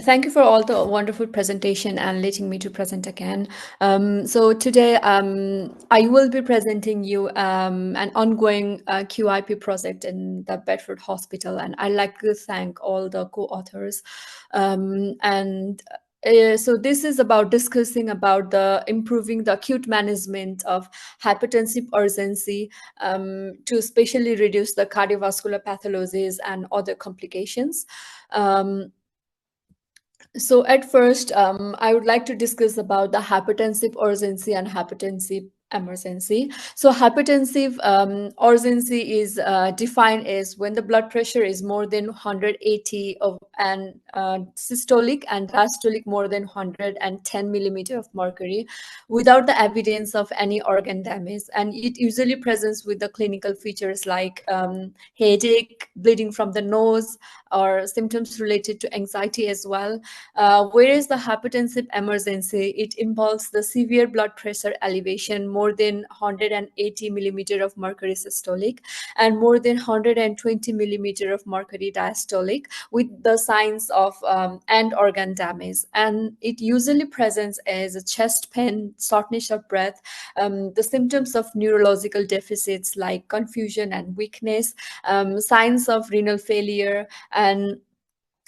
Thank you for all the wonderful presentation and letting me to present again. So today I will be presenting you an ongoing QIP project in the Bedford Hospital, and I'd like to thank all the co-authors. And so this is about discussing about the improving the acute management of hypertensive urgency to especially reduce the cardiovascular pathologies and other complications. Um, so at first, I would like to discuss about the hypertensive urgency and hypertensive emergency. So hypertensive urgency is defined as when the blood pressure is more than 180 of and systolic and diastolic more than 110 millimeter of mercury without the evidence of any organ damage, and it usually presents with the clinical features like headache, bleeding from the nose, or symptoms related to anxiety as well. Whereas the hypertensive emergency, it involves the severe blood pressure elevation more than 180 millimeter of mercury systolic and more than 120 millimeter of mercury diastolic with the signs of end organ damage. And it usually presents as a chest pain, shortness of breath, the symptoms of neurological deficits like confusion and weakness, signs of renal failure, and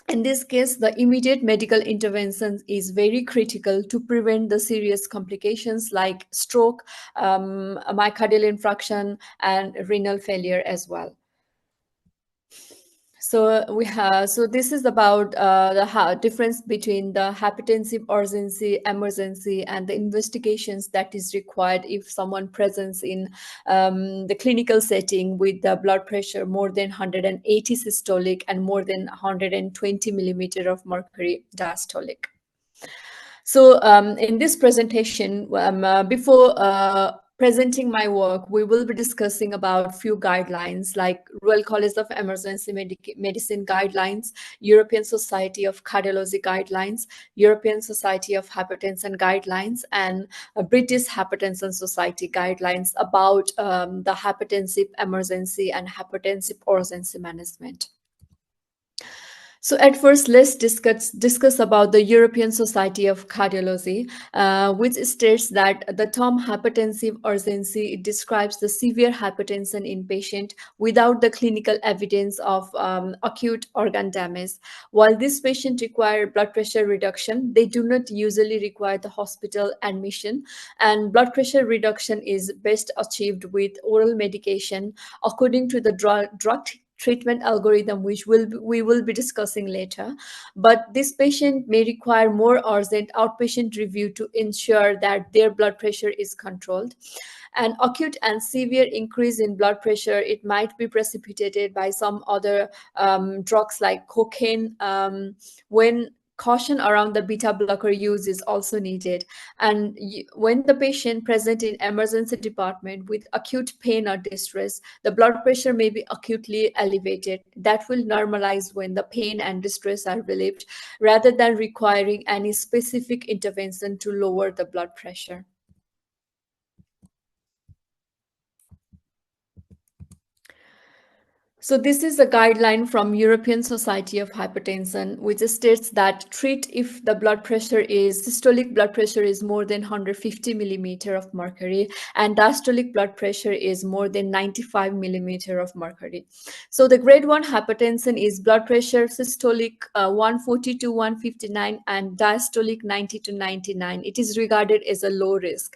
in this case, the immediate medical intervention is very critical to prevent the serious complications like stroke, myocardial infarction, and renal failure as well. So this is about the difference between the hypertensive urgency, emergency, and the investigations that is required if someone presents in the clinical setting with the blood pressure more than 180 systolic and more than 120 millimeter of mercury diastolic. So in this presentation, before presenting my work, we will be discussing about few guidelines like Royal College of Emergency Medicine guidelines, European Society of Cardiology guidelines, European Society of Hypertension guidelines, and British Hypertension Society guidelines about the hypertensive emergency and hypertensive urgency management. So at first, let's discuss about the European Society of Cardiology, which states that the term hypertensive urgency describes the severe hypertension in patient without the clinical evidence of acute organ damage. While this patient require blood pressure reduction, they do not usually require the hospital admission, and blood pressure reduction is best achieved with oral medication according to the drug treatment algorithm, which we will be discussing later. But this patient may require more urgent outpatient review to ensure that their blood pressure is controlled. An acute and severe increase in blood pressure, it might be precipitated by some other drugs like cocaine, when caution around the beta blocker use is also needed. And when the patient present in emergency department with acute pain or distress, the blood pressure may be acutely elevated. That will normalize when the pain and distress are relieved, rather than requiring any specific intervention to lower the blood pressure. So this is a guideline from European Society of Hypertension, which states that treat if the systolic blood pressure is more than 150 millimeter of mercury and diastolic blood pressure is more than 95 millimeter of mercury. So the grade 1 hypertension is blood pressure systolic 140 to 159 and diastolic 90 to 99. It is regarded as a low risk.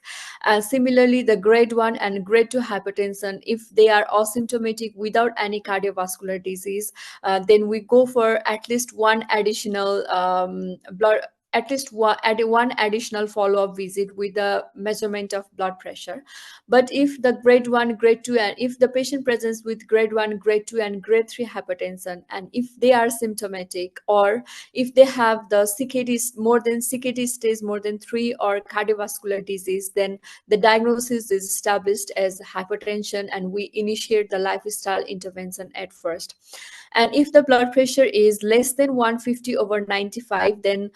Similarly, the grade 1 and grade 2 hypertension, if they are asymptomatic without any cardiovascular disease, then we go for at least one additional blood at least one additional follow-up visit with the measurement of blood pressure. But if the grade 1, grade 2, and if the patient presents with grade 1, grade 2, and grade 3 hypertension, and if they are symptomatic, or if they have the CKD stage more than 3 or cardiovascular disease, then the diagnosis is established as hypertension and we initiate the lifestyle intervention at first. And if the blood pressure is less than 150/95, then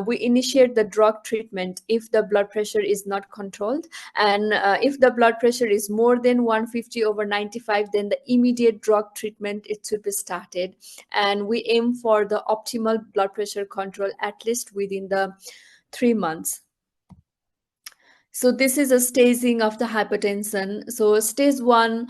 we initiate the drug treatment if the blood pressure is not controlled. And if the blood pressure is more than 150/95, then the immediate drug treatment it should be started. And we aim for the optimal blood pressure control at least within the 3 months. So this is a staging of the hypertension. So stage one,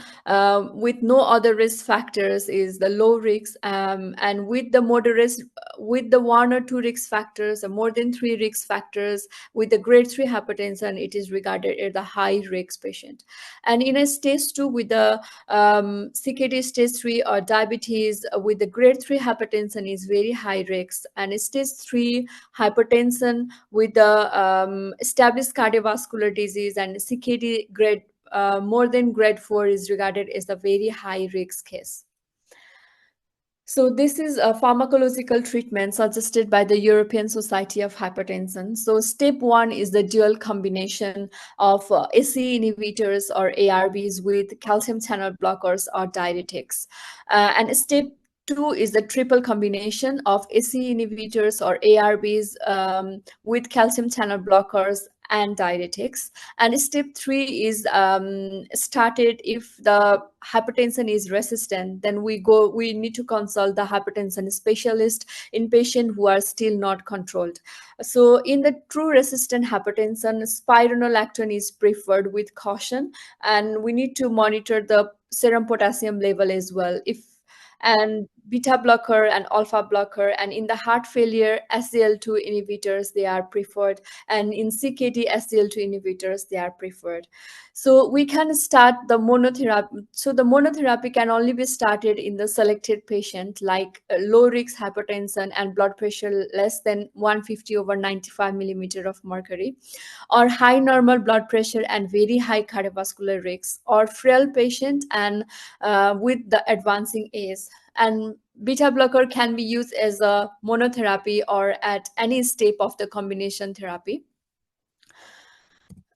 with no other risk factors, is the low risk, and with the moderate, with the one or two risk factors, or more than three risk factors, with the grade 3 hypertension, it is regarded as the high risk patient. And in a stage two, with the CKD stage 3 or diabetes with the grade 3 hypertension is very high risk, and stage 3 hypertension with the established cardiovascular disease and CKD grade more than grade 4 is regarded as a very high risk case. So this is a pharmacological treatment suggested by the European Society of Hypertension. So step one is the dual combination of ACE inhibitors or ARBs with calcium channel blockers or diuretics. And step two is the triple combination of ACE inhibitors or ARBs with calcium channel blockers and diuretics. And step three is started if the hypertension is resistant, then we need to consult the hypertension specialist in patients who are still not controlled. So in the true resistant hypertension, spironolactone is preferred with caution, and we need to monitor the serum potassium level as well. And beta blocker and alpha blocker, and in the heart failure SGL2 inhibitors they are preferred, and in CKD SGL2 inhibitors they are preferred. So we can start the monotherapy. So the monotherapy can only be started in the selected patient, like low risk hypertension and blood pressure less than 150/95 millimeter of mercury, or high normal blood pressure and very high cardiovascular risk, or frail patient and with the advancing age. And beta blocker can be used as a monotherapy or at any step of the combination therapy.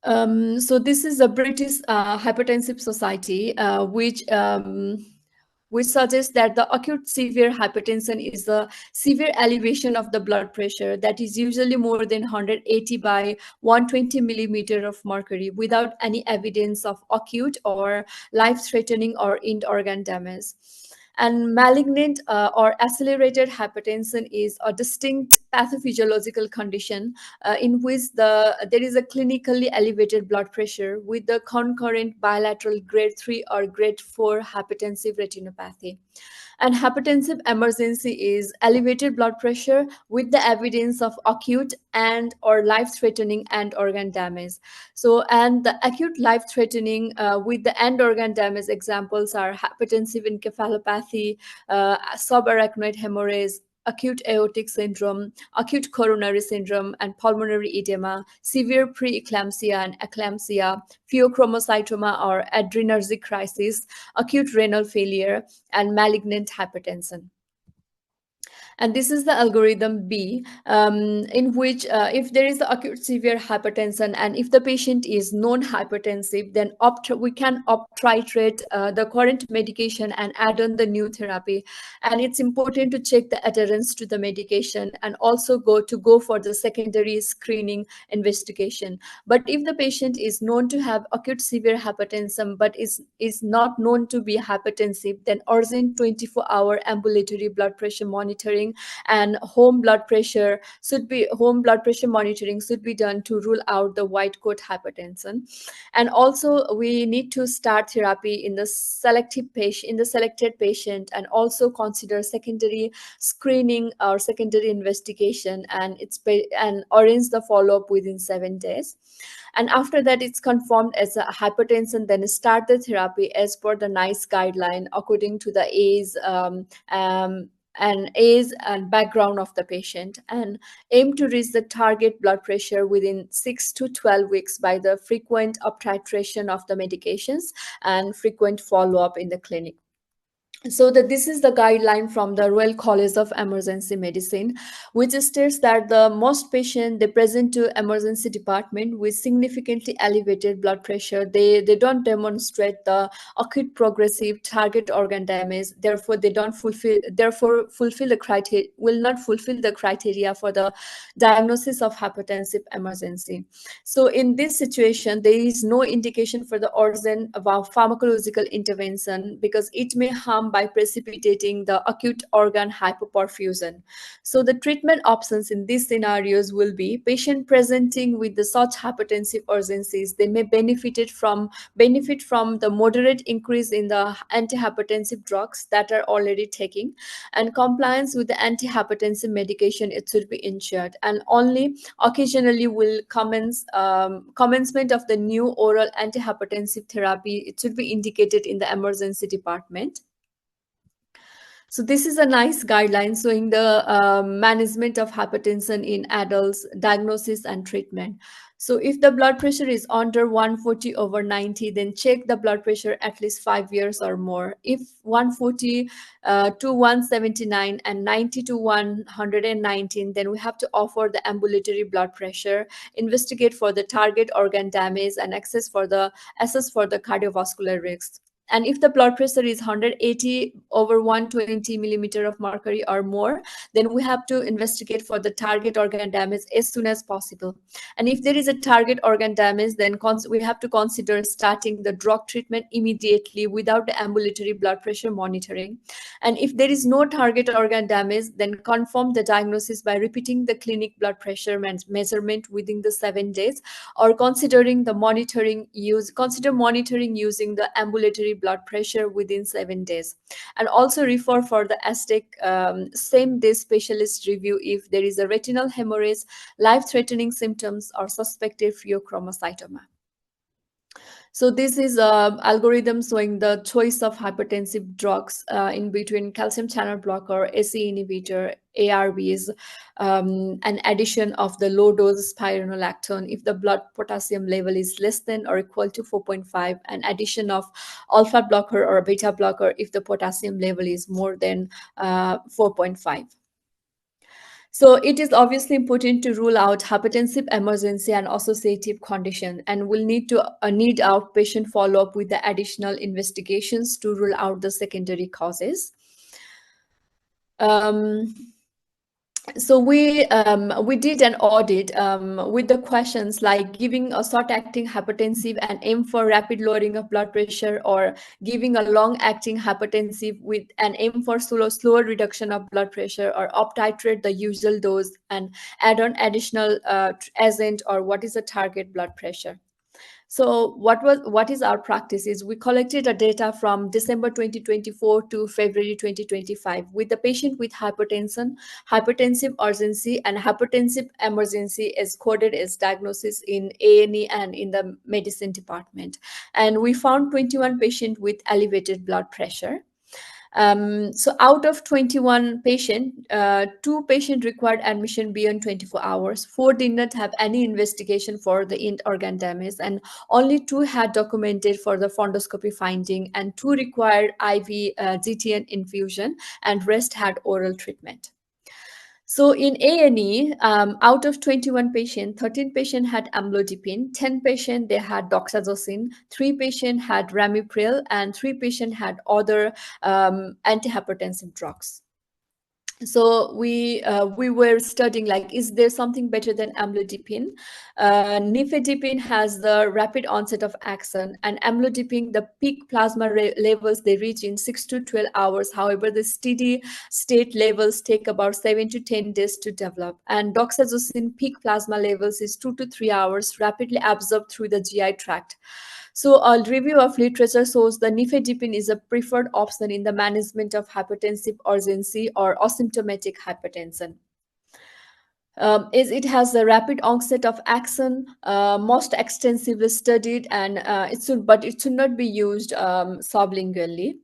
So this is the British Hypertensive Society, which suggests that the acute severe hypertension is a severe elevation of the blood pressure that is usually more than 180/120 millimeter of mercury without any evidence of acute or life-threatening or end organ damage. And malignant or accelerated hypertension is a distinct pathophysiological condition in which there is a clinically elevated blood pressure with the concurrent bilateral grade 3 or grade 4 hypertensive retinopathy. And hypertensive emergency is elevated blood pressure with the evidence of acute and or life-threatening end organ damage. So, and the acute life-threatening with the end organ damage examples are hypertensive encephalopathy, subarachnoid hemorrhage, acute aortic syndrome, acute coronary syndrome, and pulmonary edema, severe preeclampsia and eclampsia, pheochromocytoma or adrenergic crisis, acute renal failure, and malignant hypertension. And this is the algorithm B, in which if there is acute severe hypertension and if the patient is non-hypertensive, then we can titrate the current medication and add on the new therapy. And it's important to check the adherence to the medication and also go for the secondary screening investigation. But if the patient is known to have acute severe hypertension but is not known to be hypertensive, then urgent 24-hour ambulatory blood pressure monitoring and home blood pressure monitoring should be done to rule out the white coat hypertension. And also we need to start therapy in the selected patient and also consider secondary screening or secondary investigation, and arrange the follow-up within 7 days. And after that it's confirmed as a hypertension, then start the therapy as per the NICE guideline according to the age and background of the patient, and aim to reach the target blood pressure within 6 to 12 weeks by the frequent up titration of the medications and frequent follow-up in the clinic. So that this is the guideline from the Royal College of Emergency Medicine, which states that the most patient they present to emergency department with significantly elevated blood pressure, they don't demonstrate the acute progressive target organ damage, therefore they don't fulfill therefore fulfill the criteria will not fulfill the criteria for the diagnosis of hypertensive emergency. So in this situation, there is no indication for the urgent about pharmacological intervention because it may harm by precipitating the acute organ hypoperfusion. So the treatment options in these scenarios will be patient presenting with the such hypertensive urgencies. They may benefit from the moderate increase in the antihypertensive drugs that are already taking, and compliance with the antihypertensive medication it should be ensured, and only occasionally will commencement of the new oral antihypertensive therapy it should be indicated in the emergency department. So this is a nice guideline showing the management of hypertension in adults, diagnosis and treatment. So if the blood pressure is under 140 over 90, then check the blood pressure at least 5 years or more. If 140 to 179 and 90 to 119, then we have to offer the ambulatory blood pressure, investigate for the target organ damage, and assess for the cardiovascular risks. And if the blood pressure is 180 over 120 millimeter of mercury or more, then we have to investigate for the target organ damage as soon as possible. And if there is a target organ damage, then we have to consider starting the drug treatment immediately without the ambulatory blood pressure monitoring. And if there is no target organ damage, then confirm the diagnosis by repeating the clinic blood pressure measurement within the 7 days, or consider monitoring using the ambulatory blood pressure within 7 days. And also refer for the ASTEC same day specialist review if there is a retinal hemorrhage, life-threatening symptoms, or suspected pheochromocytoma. So this is algorithm showing the choice of hypertensive drugs in between calcium channel blocker, ACE inhibitor, ARBs, and addition of the low dose spironolactone if the blood potassium level is less than or equal to 4.5, and addition of alpha blocker or beta blocker if the potassium level is more than 4.5. So it is obviously important to rule out hypertensive emergency and associative condition, and will need outpatient follow-up with the additional investigations to rule out the secondary causes. So we did an audit with the questions like giving a short-acting hypertensive and aim for rapid lowering of blood pressure, or giving a long-acting hypertensive with an aim for slower reduction of blood pressure, or up-titrate the usual dose and add on additional agent, or what is the target blood pressure. So what is our practice is we collected the data from December 2024 to February 2025 with the patient with hypertension, hypertensive urgency, and hypertensive emergency as coded as diagnosis in A&E and in the medicine department. And we found 21 patients with elevated blood pressure. So out of 21 patients, 2 patients required admission beyond 24 hours. 4 did not have any investigation for the end organ damage, and only 2 had documented for the fundoscopy finding, and 2 required IV GTN infusion, and rest had oral treatment. So in A&E, out of 21 patients, 13 patients had amlodipine, 10 patients they had doxazosin, 3 patients had ramipril, and 3 patients had other antihypertensive drugs. So we were studying like, is there something better than amlodipine? Nifedipine has the rapid onset of action, and amlodipine, the peak plasma levels they reach in 6 to 12 hours. However, the steady state levels take about 7 to 10 days to develop. And doxazosin peak plasma levels is 2 to 3 hours, rapidly absorbed through the GI tract. So a review of literature shows the nifedipine is a preferred option in the management of hypertensive urgency or asymptomatic hypertension. It has a rapid onset of action, most extensively studied, and it should not be used sublingually.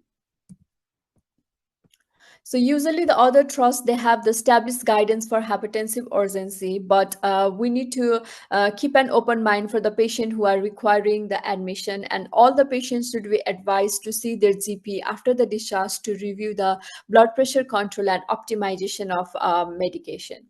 So usually the other trusts, they have the established guidance for hypertensive urgency, but we need to keep an open mind for the patient who are requiring the admission, and all the patients should be advised to see their GP after the discharge to review the blood pressure control and optimization of medication.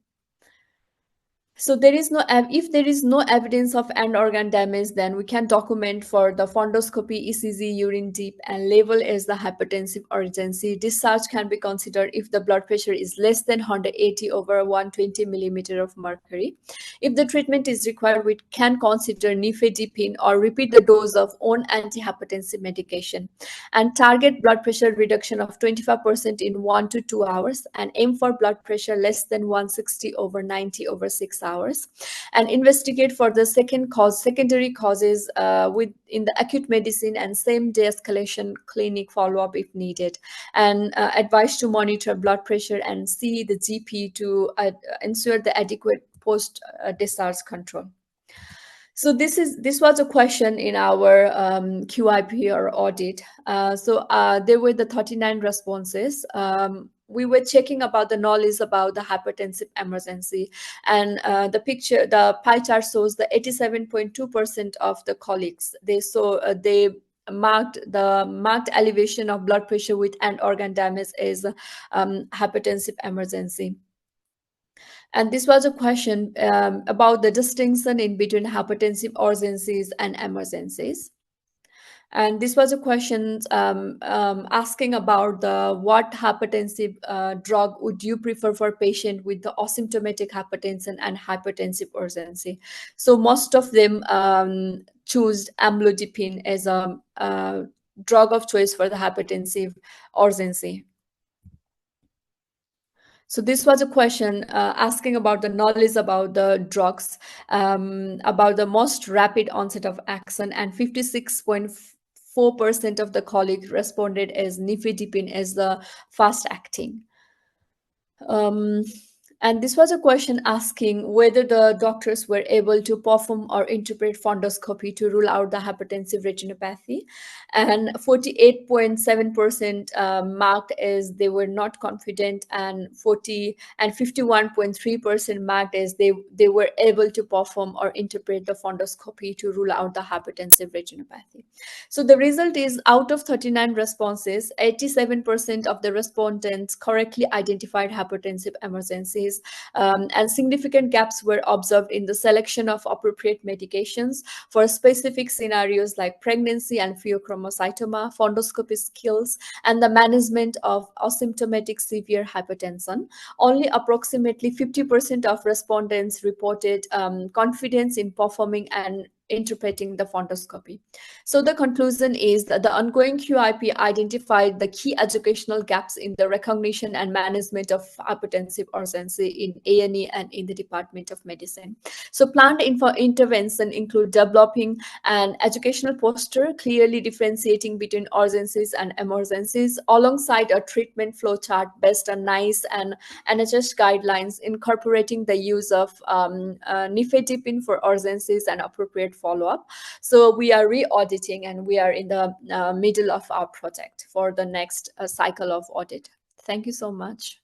So there is no if there is no evidence of end organ damage, then we can document for the fundoscopy, ECG, urine dip, and label as the hypertensive urgency. Discharge can be considered if the blood pressure is less than 180 over 120 millimeter of mercury. If the treatment is required, we can consider nifedipine or repeat the dose of own antihypertensive medication, and target blood pressure reduction of 25% in 1 to 2 hours, and aim for blood pressure less than 160 over 90 over 6 hours, and investigate for the secondary causes with in the acute medicine, and same day escalation clinic follow-up if needed, and advise to monitor blood pressure and see the GP to ensure the adequate post discharge control. So this was a question in our QIP or audit. There were the 39 responses. We were checking about the knowledge about the hypertensive emergency, and the pie chart shows the 87.2% of the colleagues. They marked elevation of blood pressure with end organ damage as hypertensive emergency. And this was a question about the distinction in between hypertensive urgencies and emergencies. And this was a question asking about what hypertensive drug would you prefer for patient with the asymptomatic hypertension and hypertensive urgency. So most of them choose amlodipine as a drug of choice for the hypertensive urgency. So this was a question asking about the knowledge about the drugs, about the most rapid onset of action, and 56.4% of the colleagues responded as nifedipine as the fast acting. And this was a question asking whether the doctors were able to perform or interpret fundoscopy to rule out the hypertensive retinopathy. And 48.7% marked as they were not confident, and 51.3% marked as they were able to perform or interpret the fundoscopy to rule out the hypertensive retinopathy. So the result is, out of 39 responses, 87% of the respondents correctly identified hypertensive emergencies, and significant gaps were observed in the selection of appropriate medications for specific scenarios like pregnancy and pheochromocytoma, fundoscopy skills, and the management of asymptomatic severe hypertension. Only approximately 50% of respondents reported confidence in performing and interpreting the fundoscopy. So the conclusion is that the ongoing QIP identified the key educational gaps in the recognition and management of hypertensive urgency in A&E and in the Department of Medicine. So planned intervention include developing an educational poster clearly differentiating between urgencies and emergencies, alongside a treatment flow chart based on NICE and NHS guidelines, incorporating the use of nifedipine for urgencies and appropriate follow-up. So we are re-auditing, and we are in the middle of our project for the next cycle of audit. Thank you so much.